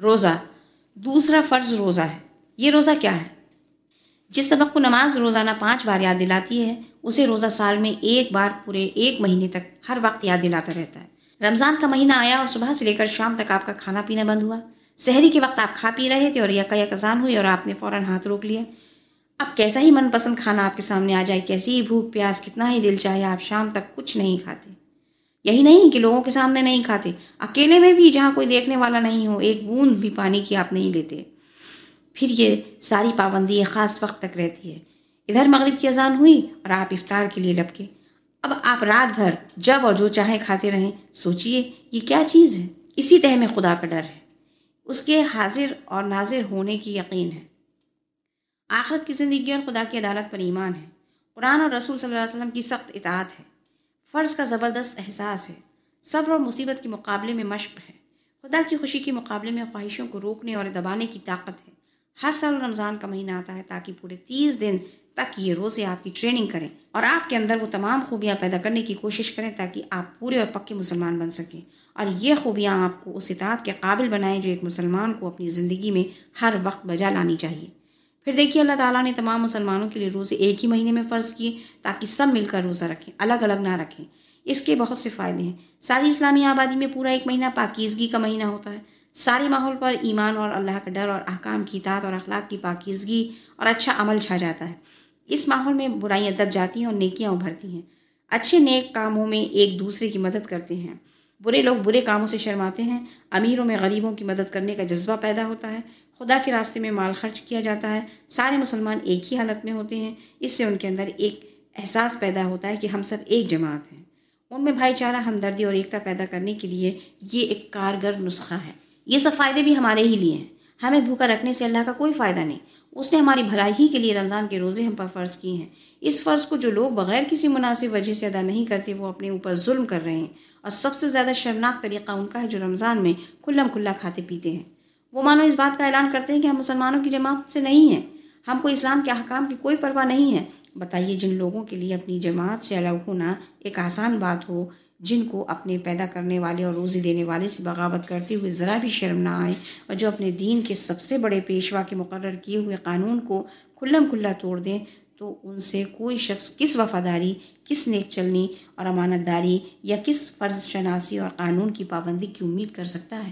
روزہ دوسرا فرض روزہ ہے۔ یہ روزہ کیا ہے؟ جس سبق کو نماز روزانہ 5 بار یاد دلاتی ہے اسے روزہ سال میں ایک بار پورے 1 مہینے تک ہر وقت یاد دلاتا رہتا ہے۔ رمضان کا مہینہ آیا اور صبح سے لے کر شام تک آپ کا کھانا پینا بند ہوا۔ سحری کے وقت آپ کھا پی رہے تھے اور یک اذان ہوئی اور آپ نے فوراً ہاتھ روک لیا۔ اب کیسا ہی من پسند کھانا آپ کے سامنے آ جائے، کیسی ہی بھوک پیاس، کتنا ہی دل چاہے، آپ شام تک کچھ نہیں کھاتے۔ یہی نہیں کہ لوگوں کے سامنے نہیں کھاتے، اکیلے میں بھی جہاں کوئی دیکھنے والا نہیں ہو ایک بوند بھی پانی کی آپ نہیں لیتے۔ پھر یہ ساری پابندی ایک خاص وقت تک رہتی ہے۔ ادھر مغرب کی اذان ہوئی اور آپ افطار کے لیے لپکے۔ اب آپ رات بھر جب اور جو چاہیں کھاتے رہیں۔ سوچئے یہ کیا چیز ہے؟ اسی تہہ میں خدا کا ڈر ہے، اس کے حاضر اور ناظر ہونے کی یقین ہے، آخرت کی زندگی اور خدا کی عدالت پر ایمان ہے، قرآن اور رسول صلی اللہ علیہ وسلم کی سخت اطاعت ہے، فرض کا زبردست احساس ہے، صبر اور مصیبت کے مقابلے میں مشق ہے، خدا کی خوشی کے مقابلے میں خواہشوں کو روکنے اور دبانے کی طاقت ہے۔ ہر سال رمضان کا مہینہ آتا ہے تاکہ پورے 30 دن تک یہ روزے آپ کی ٹریننگ کریں اور آپ کے اندر وہ تمام خوبیاں پیدا کرنے کی کوشش کریں تاکہ آپ پورے اور پکے مسلمان بن سکیں، اور یہ خوبیاں آپ کو اس اطاعت کے قابل بنائیں جو ایک مسلمان کو اپنی زندگی میں ہر وقت بجا لانی چاہیے۔ پھر دیکھیے اللہ تعالیٰ نے تمام مسلمانوں کے لیے روزے ایک ہی مہینے میں فرض کیے تاکہ سب مل کر روزہ رکھیں، الگ الگ نہ رکھیں۔ اس کے بہت سے فائدے ہیں۔ ساری اسلامی آبادی میں پورا 1 مہینہ پاکیزگی کا مہینہ ہوتا ہے۔ سارے ماحول پر ایمان اور اللہ کا ڈر اور احکام کی اطاعت اور اخلاق کی پاکیزگی اور اچھا عمل چھا جاتا ہے۔ اس ماحول میں برائیاں دب جاتی ہیں اور نیکیاں ابھرتی ہیں۔ اچھے نیک کاموں میں ایک دوسرے کی مدد کرتے ہیں، برے لوگ برے کاموں سے شرماتے ہیں، امیروں میں غریبوں کی مدد کرنے کا جذبہ پیدا ہوتا ہے، خدا کے راستے میں مال خرچ کیا جاتا ہے، سارے مسلمان ایک ہی حالت میں ہوتے ہیں۔ اس سے ان کے اندر ایک احساس پیدا ہوتا ہے کہ ہم سب ایک جماعت ہیں۔ ان میں بھائی چارہ، ہمدردی اور ایکتا پیدا کرنے کے لیے یہ ایک کارگر نسخہ ہے۔ یہ سب فائدے بھی ہمارے ہی لیے ہیں، ہمیں بھوکا رکھنے سے اللہ کا کوئی فائدہ نہیں۔ اس نے ہماری بھلائی ہی کے لیے رمضان کے روزے ہم پر فرض کیے ہیں۔ اس فرض کو جو لوگ بغیر کسی مناسب وجہ سے ادا نہیں کرتے وہ اپنے اوپر ظلم کر رہے ہیں، اور سب سے زیادہ شرمناک طریقہ ان کا ہے جو رمضان میں کھلم کھلا کھاتے پیتے ہیں۔ وہ مانو اس بات کا اعلان کرتے ہیں کہ ہم مسلمانوں کی جماعت سے نہیں ہیں، ہم کو اسلام کے احکام کی کوئی پرواہ نہیں ہے۔ بتائیے جن لوگوں کے لیے اپنی جماعت سے الگ ہونا ایک آسان بات ہو، جن کو اپنے پیدا کرنے والے اور روزی دینے والے سے بغاوت کرتے ہوئے ذرا بھی شرم نہ آئے، اور جو اپنے دین کے سب سے بڑے پیشوا کے مقرر کیے ہوئے قانون کو کھلم کھلا توڑ دیں، تو ان سے کوئی شخص کس وفاداری، کس نیک چلنی اور امانت داری یا کس فرض شناسی اور قانون کی پابندی کی امید کر سکتا ہے؟